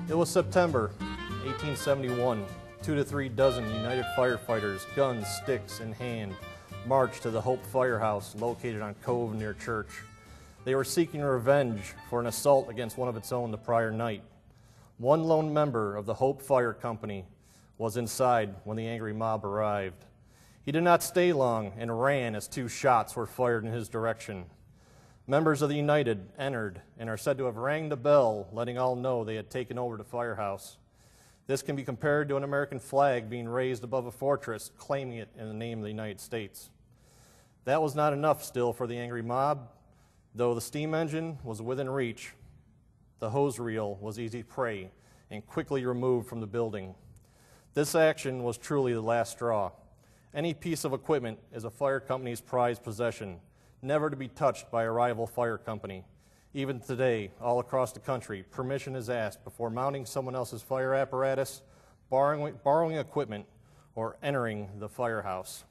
It was September 1871. 2 to 3 dozen United firefighters, guns, sticks in hand, marched to the Hope Firehouse located on Cove near Church. They were seeking revenge for an assault against one of its own the prior night. One lone member of the Hope Fire Company was inside when the angry mob arrived. He did not stay long and ran as 2 shots were fired in his direction. Members of the United entered and are said to have rang the bell, letting all know they had taken over the firehouse. This can be compared to an American flag being raised above a fortress, claiming it in the name of the United States. That was not enough still for the angry mob. Though the steam engine was within reach, the hose reel was easy prey and quickly removed from the building. This action was truly the last straw. Any piece of equipment is a fire company's prized possession, never to be touched by a rival fire company. Even today, all across the country, permission is asked before mounting someone else's fire apparatus, borrowing equipment, or entering the firehouse.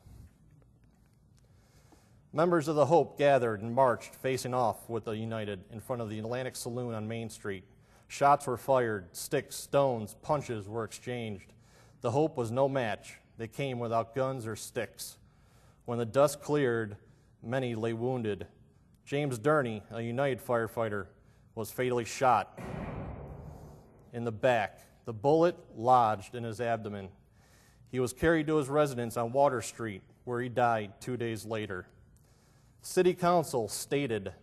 Members of the Hope gathered and marched facing off with the United in front of the Atlantic Saloon on Main Street. Shots were fired, sticks, stones, punches were exchanged. The Hope was no match. They came without guns or sticks. When the dust cleared, many lay wounded. James Durney, a United firefighter, was fatally shot in the back. The bullet lodged in his abdomen. He was carried to his residence on Water Street, where he died 2 days later. City Council stated,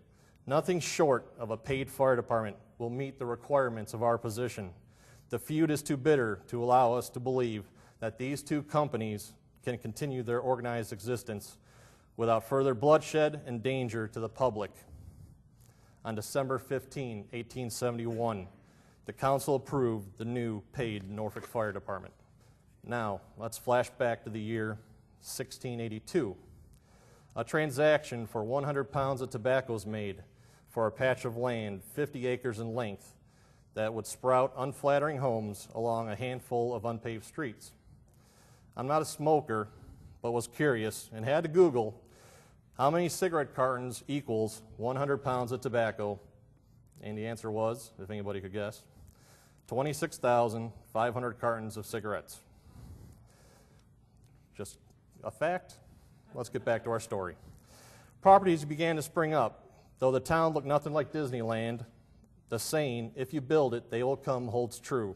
"Nothing short of a paid fire department will meet the requirements of our position. The feud is too bitter to allow us to believe that these 2 companies can continue their organized existence without further bloodshed and danger to the public." On December 15, 1871, the council approved the new paid Norfolk Fire Department. Now, let's flash back to the year 1682. A transaction for 100 pounds of tobacco was made for a patch of land 50 acres in length that would sprout unflattering homes along a handful of unpaved streets. I'm not a smoker, but was curious and had to Google how many cigarette cartons equals 100 pounds of tobacco, and the answer was, if anybody could guess, 26,500 cartons of cigarettes. Just a fact. Let's get back to our story. Properties began to spring up. Though the town looked nothing like Disneyland, the saying, "If you build it, they will come," holds true.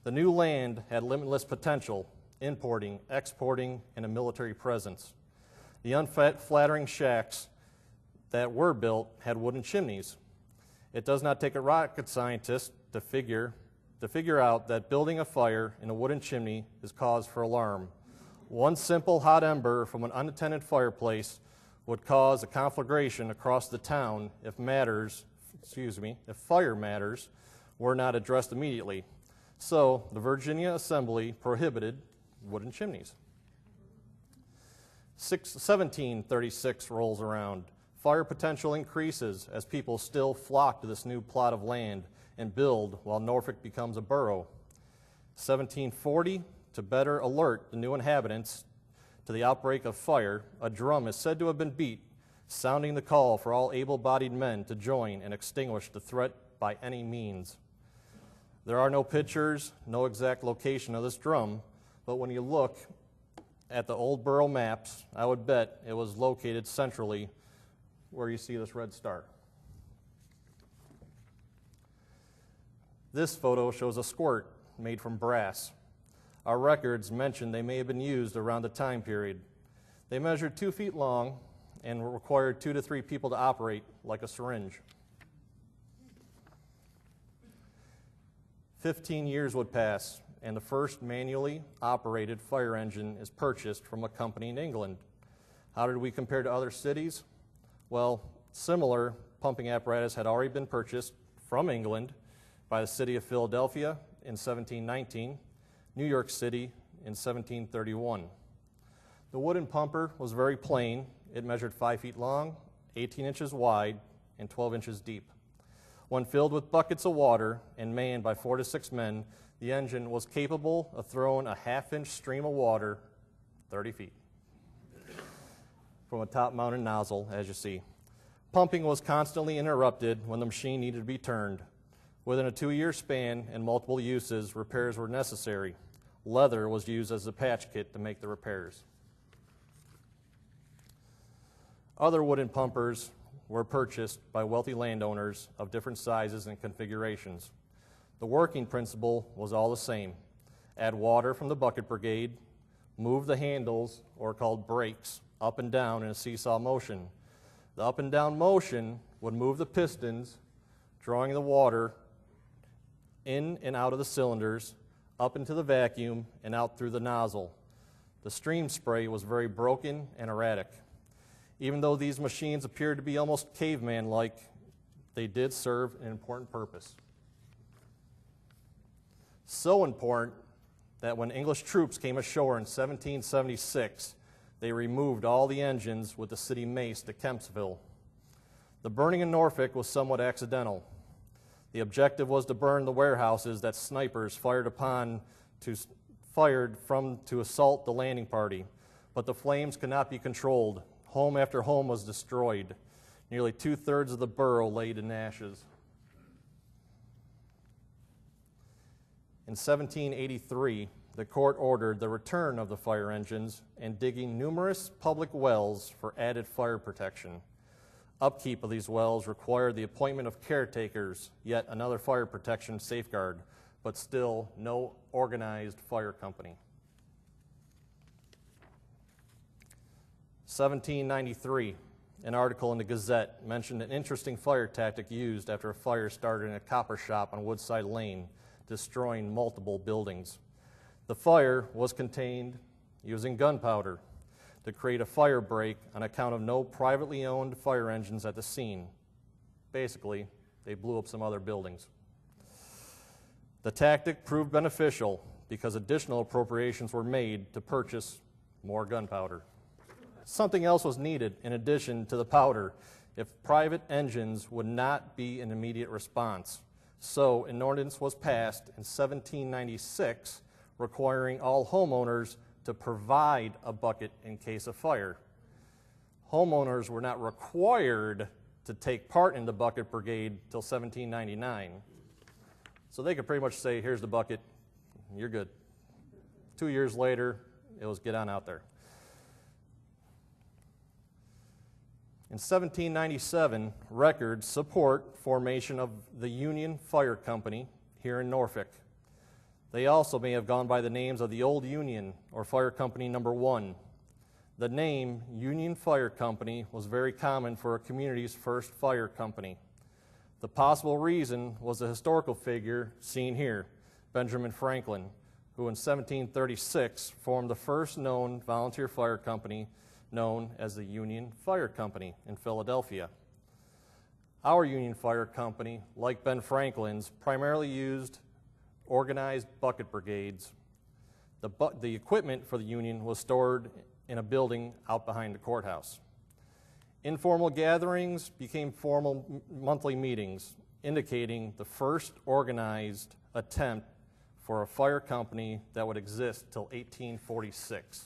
The new land had limitless potential, importing, exporting, and a military presence. The unflattering shacks that were built had wooden chimneys. It does not take a rocket scientist to figure out that building a fire in a wooden chimney is cause for alarm. One simple hot ember from an unattended fireplace would cause a conflagration across the town if fire matters were not addressed immediately. So the Virginia Assembly prohibited wooden chimneys. 1736 rolls around. Fire potential increases as people still flock to this new plot of land and build while Norfolk becomes a borough. 1740, to better alert the new inhabitants to the outbreak of fire, a drum is said to have been beat, sounding the call for all able-bodied men to join and extinguish the threat by any means. There are no pictures, no exact location of this drum, but when you look at the old borough maps, I would bet it was located centrally where you see this red star. This photo shows a squirt made from brass. Our records mention they may have been used around the time period. They measured 2 feet long and required 2 to 3 people to operate like a syringe. 15 years would pass, and the first manually operated fire engine is purchased from a company in England. How did we compare to other cities? Well, similar pumping apparatus had already been purchased from England by the city of Philadelphia in 1719, New York City in 1731. The wooden pumper was very plain. It measured 5 feet long, 18 inches wide, and 12 inches deep. When filled with buckets of water and manned by 4 to 6 men, the engine was capable of throwing a half-inch stream of water 30 feet from a top-mounted nozzle, as you see. Pumping was constantly interrupted when the machine needed to be turned. Within a 2-year span and multiple uses, repairs were necessary. Leather was used as a patch kit to make the repairs. Other wooden pumpers were purchased by wealthy landowners of different sizes and configurations. The working principle was all the same. Add water from the bucket brigade, move the handles, or called brakes, up and down in a seesaw motion. The up and down motion would move the pistons, drawing the water in and out of the cylinders, up into the vacuum, and out through the nozzle. The stream spray was very broken and erratic. Even though these machines appeared to be almost caveman-like, they did serve an important purpose. So important that when English troops came ashore in 1776, they removed all the engines with the city mace to Kempsville. The burning in Norfolk was somewhat accidental. The objective was to burn the warehouses that snipers fired from to assault the landing party, but the flames could not be controlled. Home after home was destroyed. Nearly 2/3 of the borough laid in ashes. In 1783, the court ordered the return of the fire engines and digging numerous public wells for added fire protection. Upkeep of these wells required the appointment of caretakers, yet another fire protection safeguard, but still no organized fire company. 1793, an article in the Gazette mentioned an interesting fire tactic used after a fire started in a copper shop on Woodside Lane, destroying multiple buildings. The fire was contained using gunpowder to create a fire break on account of no privately owned fire engines at the scene. Basically, they blew up some other buildings. The tactic proved beneficial because additional appropriations were made to purchase more gunpowder. Something else was needed in addition to the powder if private engines would not be an immediate response. So an ordinance was passed in 1796 requiring all homeowners to provide a bucket in case of fire. Homeowners were not required to take part in the bucket brigade till 1799. So they could pretty much say, here's the bucket, you're good. 2 years later, it was get on out there. In 1797, records support formation of the Union Fire Company here in Norfolk. They also may have gone by the names of the Old Union or Fire Company Number 1. The name Union Fire Company was very common for a community's first fire company. The possible reason was the historical figure seen here, Benjamin Franklin, who in 1736 formed the first known volunteer fire company known as the Union Fire Company in Philadelphia. Our Union Fire Company, like Ben Franklin's, primarily used organized bucket brigades. The equipment for the Union was stored in a building out behind the courthouse. Informal gatherings became formal monthly meetings, indicating the first organized attempt for a fire company that would exist till 1846.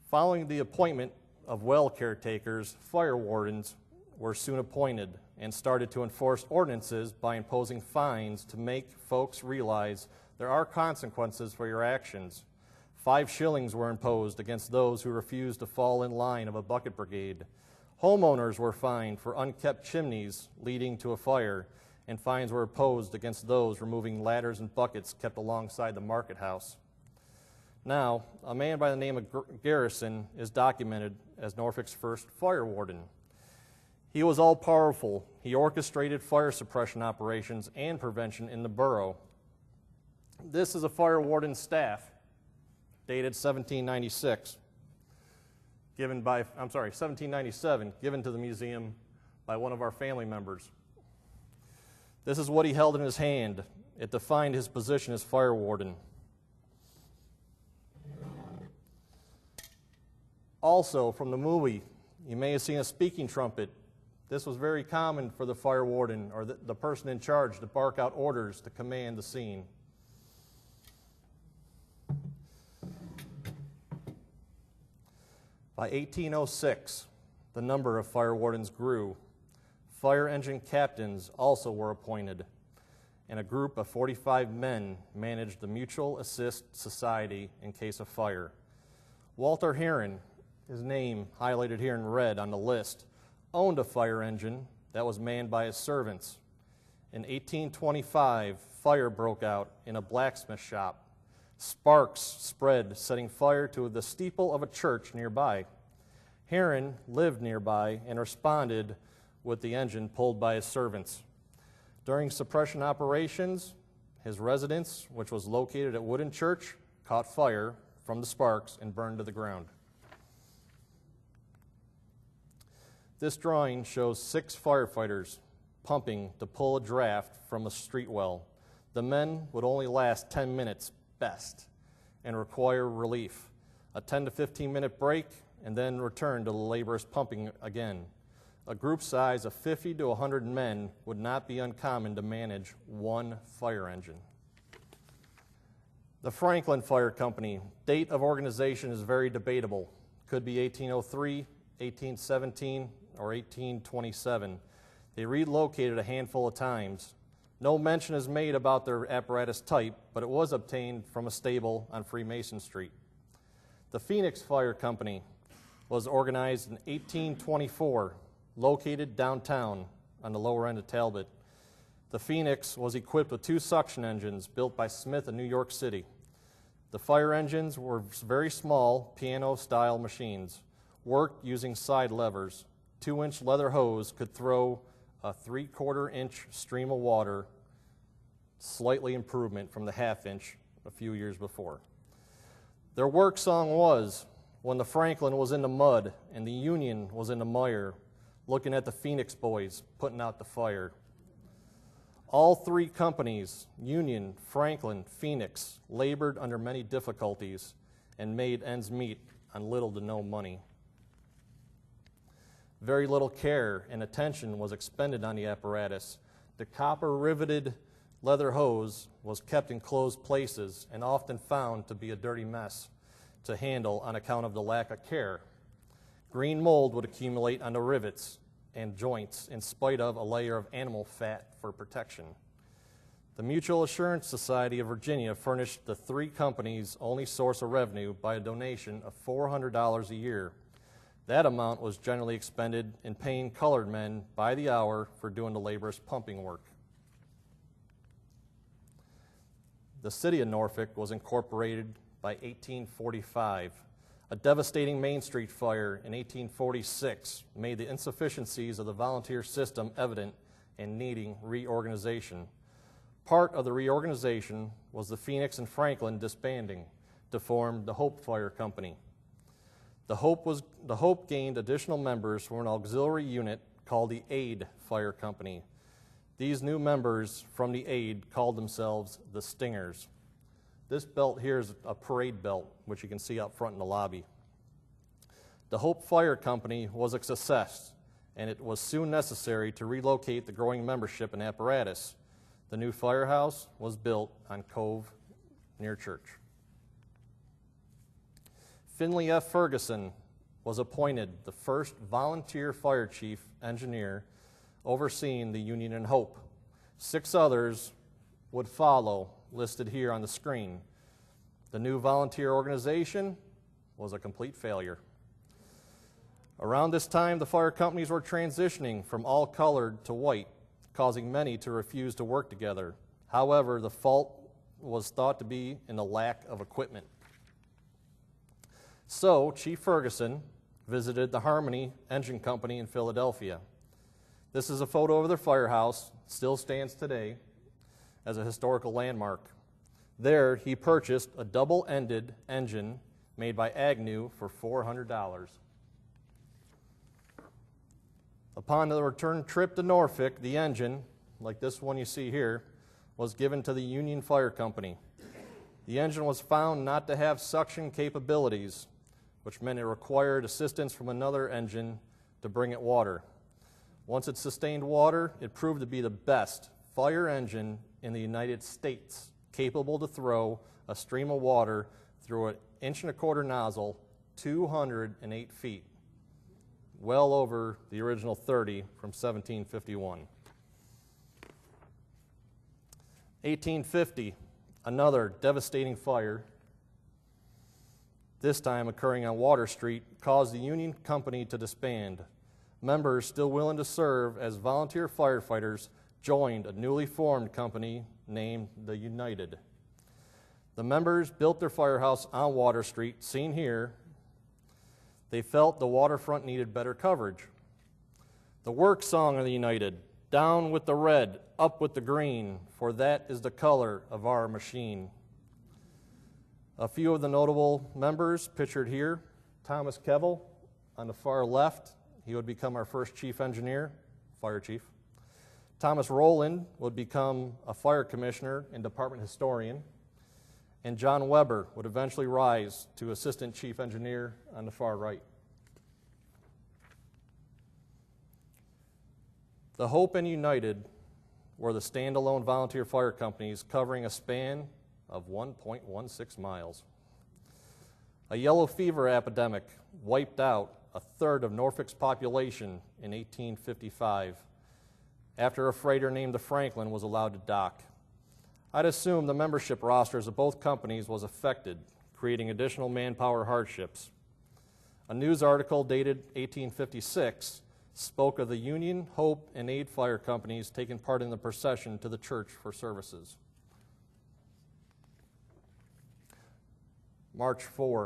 Following the appointment of well caretakers, fire wardens were soon appointed and started to enforce ordinances by imposing fines to make folks realize there are consequences for your actions. 5 shillings were imposed against those who refused to fall in line of a bucket brigade. Homeowners were fined for unkept chimneys leading to a fire, and fines were imposed against those removing ladders and buckets kept alongside the market house. Now, a man by the name of Garrison is documented as Norfolk's first fire warden. He was all-powerful. He orchestrated fire suppression operations and prevention in the borough. This is a fire warden's staff, dated 1797, given to the museum by one of our family members. This is what he held in his hand. It defined his position as fire warden. Also, from the movie, you may have seen a speaking trumpet. This was very common for the fire warden or the person in charge to bark out orders to command the scene. By 1806, the number of fire wardens grew. Fire engine captains also were appointed, and a group of 45 men managed the Mutual Assist Society in case of fire. Walter Heron, his name highlighted here in red on the list, owned a fire engine that was manned by his servants. In 1825, fire broke out in a blacksmith shop. Sparks spread, setting fire to the steeple of a church nearby. Heron lived nearby and responded with the engine pulled by his servants. During suppression operations, his residence, which was located at Wooden Church, caught fire from the sparks and burned to the ground. This drawing shows 6 firefighters pumping to pull a draft from a street well. The men would only last 10 minutes best and require relief. A 10 to 15 minute break and then return to the laborious pumping again. A group size of 50 to 100 men would not be uncommon to manage one fire engine. The Franklin Fire Company, date of organization is very debatable. Could be 1803, 1817, or 1827. They relocated a handful of times. No mention is made about their apparatus type, but it was obtained from a stable on Freemason Street. The Phoenix Fire Company was organized in 1824, located downtown on the lower end of Talbot. The Phoenix was equipped with 2 suction engines built by Smith in New York City. The fire engines were very small, piano-style machines, worked using side levers. 2-inch leather hose could throw a 3/4-inch stream of water, slightly improvement from the 1/2-inch a few years before. Their work song was, when the Franklin was in the mud and the Union was in the mire, looking at the Phoenix boys putting out the fire. All 3 companies, Union, Franklin, Phoenix, labored under many difficulties and made ends meet on little to no money. Very little care and attention was expended on the apparatus. The copper-riveted leather hose was kept in closed places and often found to be a dirty mess to handle on account of the lack of care. Green mold would accumulate on the rivets and joints in spite of a layer of animal fat for protection. The Mutual Assurance Society of Virginia furnished the 3 companies' only source of revenue by a donation of $400 a year. That amount was generally expended in paying colored men by the hour for doing the laborious pumping work. The city of Norfolk was incorporated by 1845. A devastating Main Street fire in 1846 made the insufficiencies of the volunteer system evident and needing reorganization. Part of the reorganization was the Phoenix and Franklin disbanding to form the Hope Fire Company. The Hope gained additional members from an auxiliary unit called the Aid Fire Company. These new members from the Aid called themselves the Stingers. This belt here is a parade belt, which you can see out front in the lobby. The Hope Fire Company was a success, and it was soon necessary to relocate the growing membership and apparatus. The new firehouse was built on Cove near church. Finley F. Ferguson was appointed the first volunteer fire chief engineer overseeing the Union and Hope. 6 others would follow, listed here on the screen. The new volunteer organization was a complete failure. Around this time, the fire companies were transitioning from all colored to white, causing many to refuse to work together. However, the fault was thought to be in the lack of equipment. So, Chief Ferguson visited the Harmony Engine Company in Philadelphia. This is a photo of their firehouse, still stands today as a historical landmark. There, he purchased a double-ended engine made by Agnew for $400. Upon the return trip to Norfolk, the engine, like this one you see here, was given to the Union Fire Company. The engine was found not to have suction capabilities, which meant it required assistance from another engine to bring it water. Once it sustained water, it proved to be the best fire engine in the United States, capable to throw a stream of water through an 1.25-inch nozzle 208 feet. well over the original 30 from 1751. 1850, another devastating fire, this time occurring on Water Street, caused the Union Company to disband. Members still willing to serve as volunteer firefighters joined a newly formed company named the United. The members built their firehouse on Water Street, seen here. They felt the waterfront needed better coverage. The work song of the United, down with the red, up with the green, for that is the color of our machine. A few of the notable members pictured here: Thomas Kevel on the far left. He would become our first chief engineer, fire chief. Thomas Rowland would become a fire commissioner and department historian. And John Weber would eventually rise to assistant chief engineer on the far right. The Hope and United were the standalone volunteer fire companies covering a span of 1.16 miles. A yellow fever epidemic wiped out a third of Norfolk's population in 1855 after a freighter named the Franklin was allowed to dock. I'd assume the membership rosters of both companies was affected, creating additional manpower hardships. A news article dated 1856 spoke of the Union, Hope, and Aid fire companies taking part in the procession to the church for services. March 4,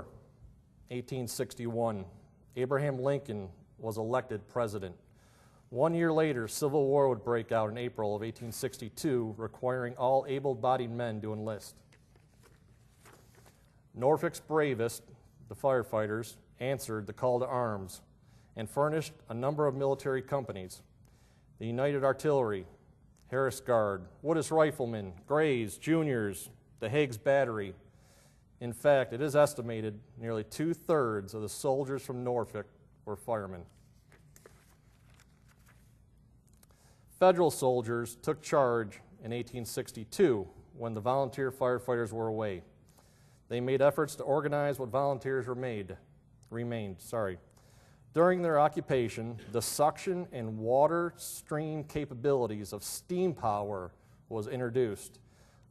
1861, Abraham Lincoln was elected president. 1 year later, Civil War would break out in April of 1862, requiring all able-bodied men to enlist. Norfolk's bravest, the firefighters, answered the call to arms and furnished a number of military companies: the United Artillery, Harris Guard, Woodus Riflemen, Grays, Juniors, the Hague's Battery. In fact, it is estimated nearly 2/3 of the soldiers from Norfolk were firemen. Federal soldiers took charge in 1862 when the volunteer firefighters were away. They made efforts to organize what volunteers remained. During their occupation, the suction and water stream capabilities of steam power was introduced.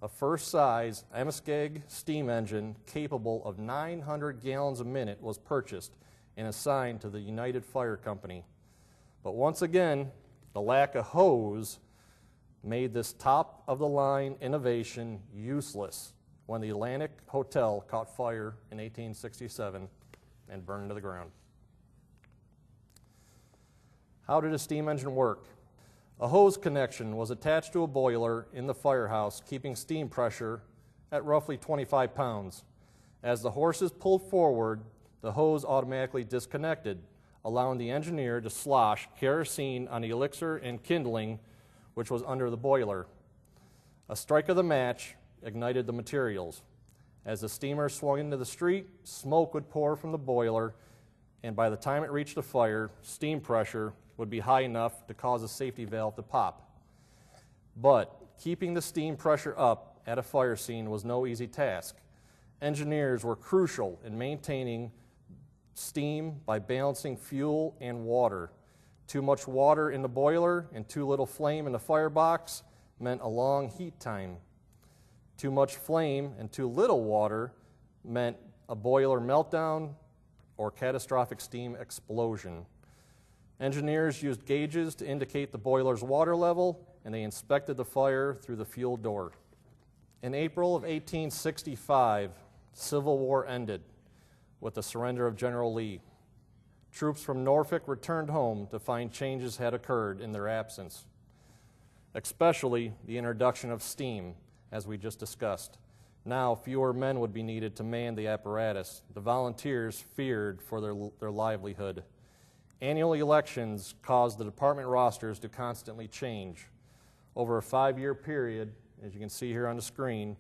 A first-size Muskeg steam engine capable of 900 gallons a minute was purchased and assigned to the United Fire Company. But once again, the lack of hose made this top-of-the-line innovation useless when the Atlantic Hotel caught fire in 1867 and burned to the ground. How did a steam engine work? A hose connection was attached to a boiler in the firehouse, keeping steam pressure at roughly 25 pounds. As the horses pulled forward, the hose automatically disconnected, allowing the engineer to slosh kerosene on the elixir and kindling, which was under the boiler. A strike of the match ignited the materials. As the steamer swung into the street, smoke would pour from the boiler, and by the time it reached the fire, steam pressure would be high enough to cause a safety valve to pop. But keeping the steam pressure up at a fire scene was no easy task. Engineers were crucial in maintaining steam by balancing fuel and water. Too much water in the boiler and too little flame in the firebox meant a long heat time. Too much flame and too little water meant a boiler meltdown or catastrophic steam explosion. Engineers used gauges to indicate the boiler's water level, and they inspected the fire through the fuel door. In April of 1865, Civil War ended with the surrender of General Lee. Troops from Norfolk returned home to find changes had occurred in their absence, especially the introduction of steam, as we just discussed. Now, fewer men would be needed to man the apparatus. The volunteers feared for their livelihood. Annual elections caused the department rosters to constantly change. Over a 5-year period, as you can see here on the screen,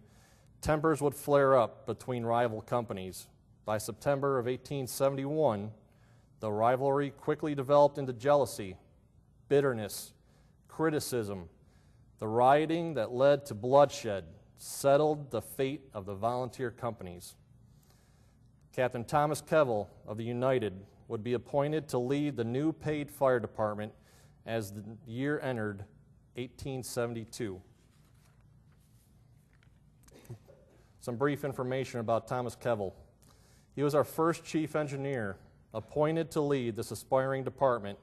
tempers would flare up between rival companies. By September of 1871, the rivalry quickly developed into jealousy, bitterness, criticism. The rioting that led to bloodshed settled the fate of the volunteer companies. Captain Thomas Kevel of the United would be appointed to lead the new paid fire department as the year entered 1872. Some brief information about Thomas Kevel. He was our first chief engineer, appointed to lead this aspiring department.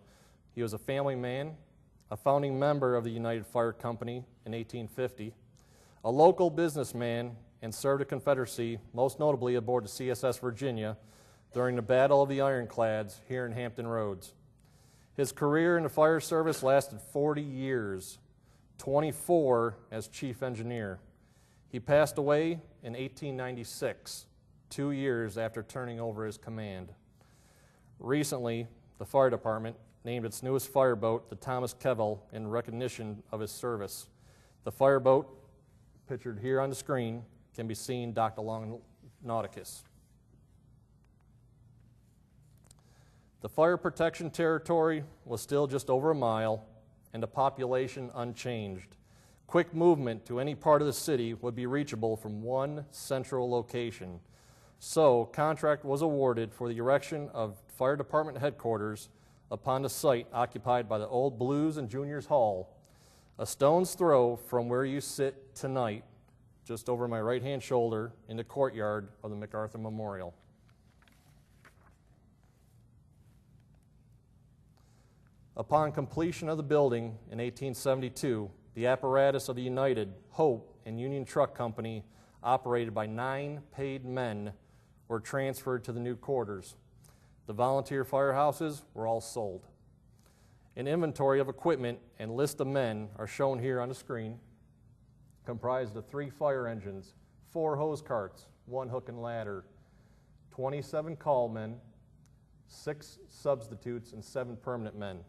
He was a family man, a founding member of the United Fire Company in 1850, a local businessman, and served the Confederacy, most notably aboard the CSS Virginia during the Battle of the Ironclads here in Hampton Roads. His career in the fire service lasted 40 years, 24 as chief engineer. He passed away in 1896, 2 years after turning over his command. Recently, the fire department named its newest fireboat the Thomas Kevel in recognition of his service. The fireboat, pictured here on the screen, can be seen docked along Nauticus. The fire protection territory was still just over a mile and the population unchanged. Quick movement to any part of the city would be reachable from one central location. So, contract was awarded for the erection of fire department headquarters upon the site occupied by the old Blues and Juniors Hall, a stone's throw from where you sit tonight, just over my right-hand shoulder in the courtyard of the MacArthur Memorial. Upon completion of the building in 1872, the apparatus of the United, Hope, and Union Truck Company, operated by 9 paid men, were transferred to the new quarters. The volunteer firehouses were all sold. An inventory of equipment and list of men are shown here on the screen, comprised of 3 fire engines, 4 hose carts, 1 hook and ladder, 27 call men, 6 substitutes, and 7 permanent men.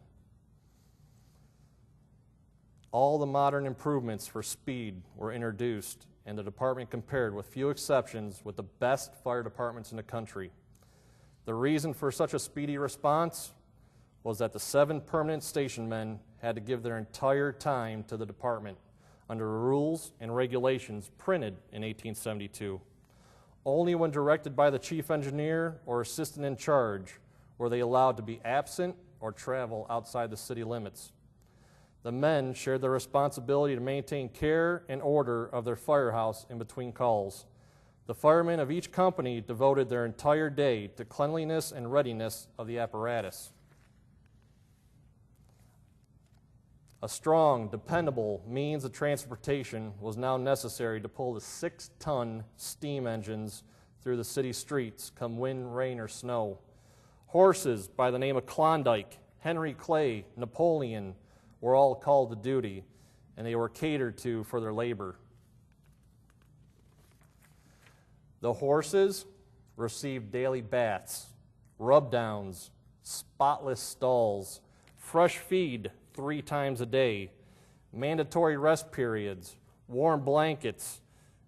All the modern improvements for speed were introduced, and the department compared, with few exceptions, with the best fire departments in the country. The reason for such a speedy response was that the 7 permanent station men had to give their entire time to the department under rules and regulations printed in 1872. Only when directed by the chief engineer or assistant in charge were they allowed to be absent or travel outside the city limits. The men shared the responsibility to maintain care and order of their firehouse in between calls. The firemen of each company devoted their entire day to cleanliness and readiness of the apparatus. A strong, dependable means of transportation was now necessary to pull the 6-ton steam engines through the city streets come wind, rain, or snow. Horses by the name of Klondike, Henry Clay, Napoleon, were all called to duty, and they were catered to for their labor. The horses received daily baths, rub-downs, spotless stalls, fresh feed 3 times a day, mandatory rest periods, warm blankets,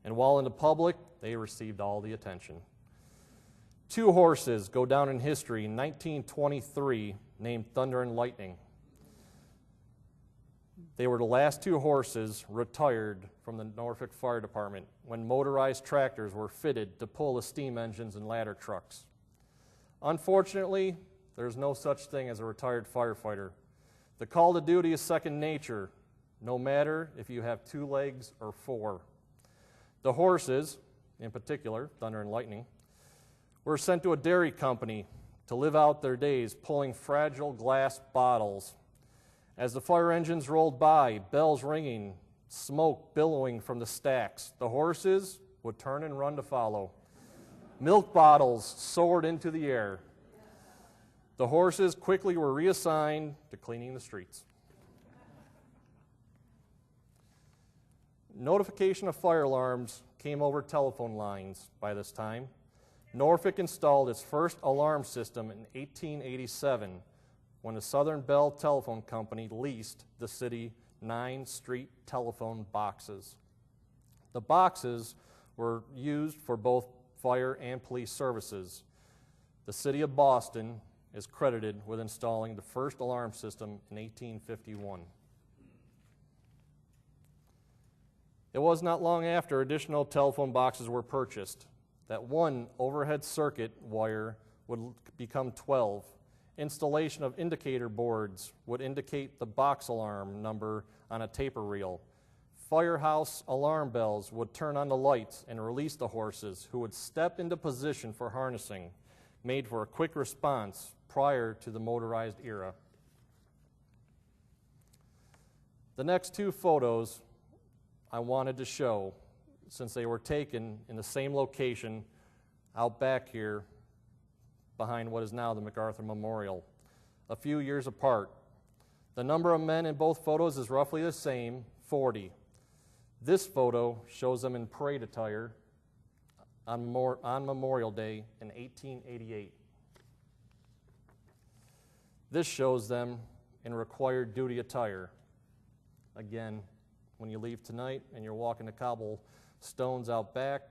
and while in the public, they received all the attention. 2 horses go down in history in 1923 named Thunder and Lightning. They were the last 2 horses retired from the Norfolk Fire Department when motorized tractors were fitted to pull the steam engines and ladder trucks. Unfortunately, there's no such thing as a retired firefighter. The call to duty is second nature, no matter if you have 2 legs or 4. The horses, in particular, Thunder and Lightning, were sent to a dairy company to live out their days pulling fragile glass bottles. As the fire engines rolled by, bells ringing, smoke billowing from the stacks, the horses would turn and run to follow. Milk bottles soared into the air. The horses quickly were reassigned to cleaning the streets. Notification of fire alarms came over telephone lines by this time. Norfolk installed its first alarm system in 1887 when the Southern Bell Telephone Company leased the city 9 street telephone boxes. The boxes were used for both fire and police services. The city of Boston is credited with installing the first alarm system in 1851. It was not long after additional telephone boxes were purchased that one overhead circuit wire would become 12, Installation of indicator boards would indicate the box alarm number on a taper reel. Firehouse alarm bells would turn on the lights and release the horses, who would step into position for harnessing, made for a quick response prior to the motorized era. The next two photos I wanted to show, since they were taken in the same location out back here behind what is now the MacArthur Memorial, a few years apart. The number of men in both photos is roughly the same, 40. This photo shows them in parade attire on Memorial Day in 1888. This shows them in required duty attire. Again, when you leave tonight and you're walking the cobblestones out back,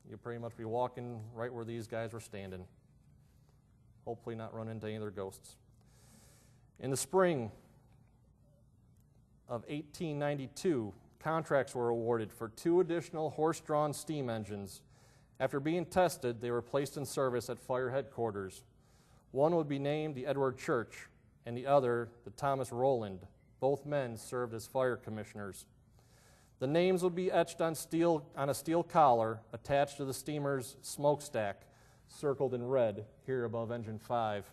you'll pretty much be walking right where these guys were standing. Hopefully not run into any of their ghosts. In the spring of 1892, contracts were awarded for 2 additional horse-drawn steam engines. After being tested, they were placed in service at fire headquarters. One would be named the Edward Church, and the other the Thomas Rowland. Both men served as fire commissioners. The names would be etched on a steel collar attached to the steamer's smokestack, circled in red here above Engine 5.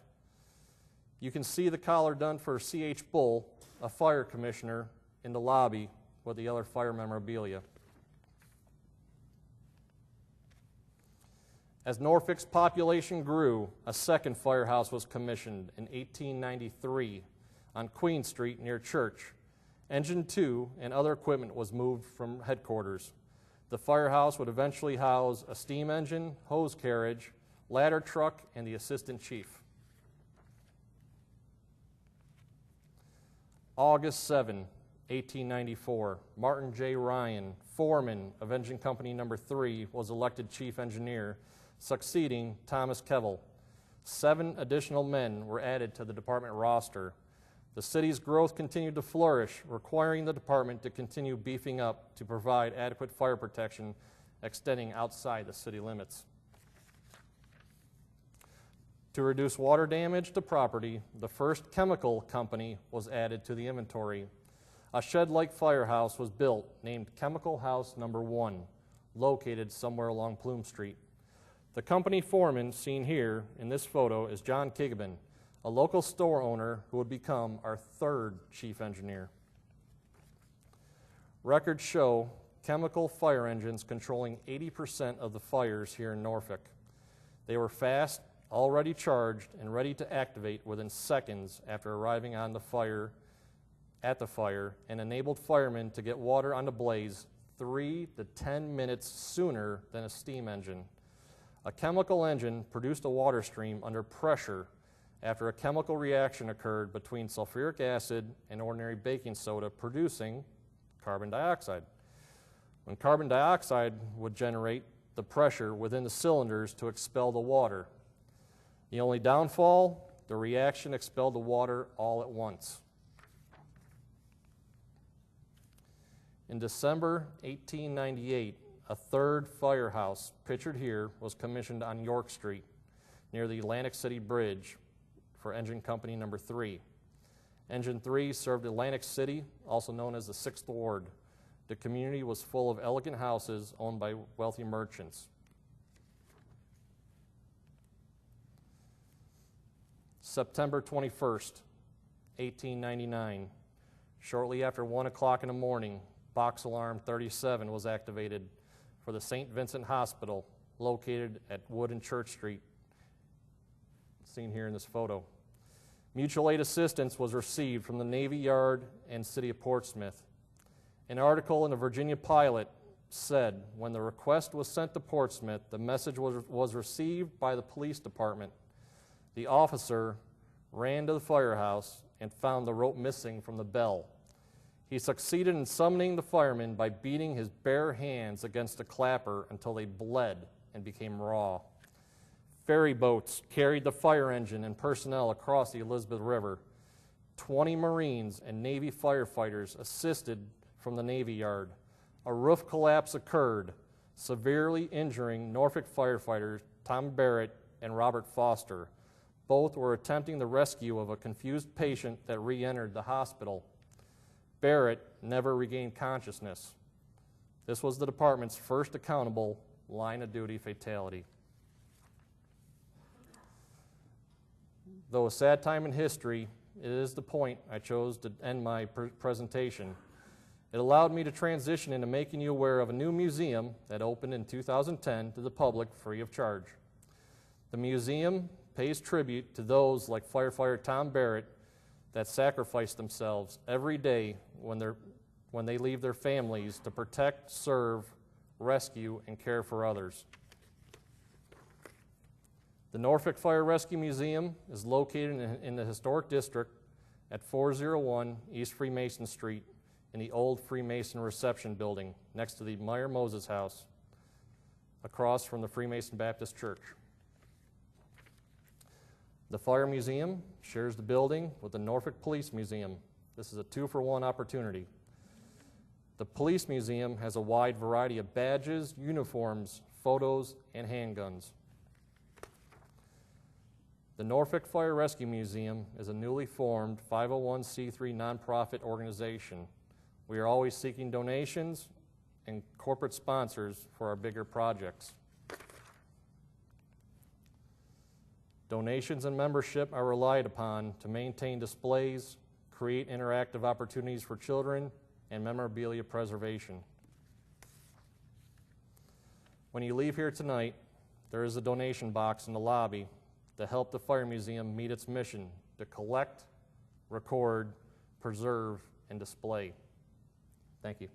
You can see the collar done for C.H. Bull, a fire commissioner, in the lobby with the other fire memorabilia. As Norfolk's population grew, a second firehouse was commissioned in 1893 on Queen Street near Church. Engine 2 and other equipment was moved from headquarters. The firehouse would eventually house a steam engine, hose carriage, ladder truck, and the assistant chief. August 7, 1894, Martin J. Ryan, foreman of Engine Company No. 3, was elected chief engineer, succeeding Thomas Kevel. 7 additional men were added to the department roster. The city's growth continued to flourish, requiring the department to continue beefing up to provide adequate fire protection extending outside the city limits. To reduce water damage to property, the first chemical company was added to the inventory. A shed-like firehouse was built named Chemical House No. 1, located somewhere along Plume Street. The company foreman seen here in this photo is John Kigbin, a local store owner who would become our 3rd chief engineer. Records show chemical fire engines controlling 80% of the fires here in Norfolk. They were fast, already charged, and ready to activate within seconds after arriving on the fire, and enabled firemen to get water on the blaze 3 to 10 minutes sooner than a steam engine. A chemical engine produced a water stream under pressure after a chemical reaction occurred between sulfuric acid and ordinary baking soda, producing carbon dioxide. When carbon dioxide would generate the pressure within the cylinders to expel the water. The only downfall, the reaction expelled the water all at once. In December 1898, a 3rd firehouse, pictured here, was commissioned on York Street near the Atlantic City Bridge for Engine Company No. 3. Engine 3 served Atlantic City, also known as the 6th Ward. The community was full of elegant houses owned by wealthy merchants. September 21st, 1899. Shortly after 1 o'clock in the morning, box alarm 37 was activated for the St. Vincent Hospital, located at Wood and Church Street, seen here in this photo. Mutual aid assistance was received from the Navy Yard and City of Portsmouth. An article in the Virginia Pilot said, when the request was sent to Portsmouth, the message was received by the police department. The officer ran to the firehouse and found the rope missing from the bell. He succeeded in summoning the firemen by beating his bare hands against a clapper until they bled and became raw. Ferry boats carried the fire engine and personnel across the Elizabeth River. 20 Marines and Navy firefighters assisted from the Navy Yard. A roof collapse occurred, severely injuring Norfolk firefighters Tom Barrett and Robert Foster. Both were attempting the rescue of a confused patient that re-entered the hospital. Barrett never regained consciousness. This was the department's first accountable line-of-duty fatality. Though a sad time in history, it is the point I chose to end my presentation. It allowed me to transition into making you aware of a new museum that opened in 2010 to the public free of charge. The museum pays tribute to those like firefighter Tom Barrett that sacrifice themselves every day when they leave their families to protect, serve, rescue, and care for others. The Norfolk Fire Rescue Museum is located in the Historic District at 401 East Freemason Street in the old Freemason Reception Building next to the Meyer Moses House, across from the Freemason Baptist Church. The Fire Museum shares the building with the Norfolk Police Museum. This is a 2-for-1 opportunity. The Police Museum has a wide variety of badges, uniforms, photos, and handguns. The Norfolk Fire Rescue Museum is a newly formed 501c3 nonprofit organization. We are always seeking donations and corporate sponsors for our bigger projects. Donations and membership are relied upon to maintain displays, create interactive opportunities for children, and memorabilia preservation. When you leave here tonight, there is a donation box in the lobby to help the Fire Museum meet its mission to collect, record, preserve, and display. Thank you.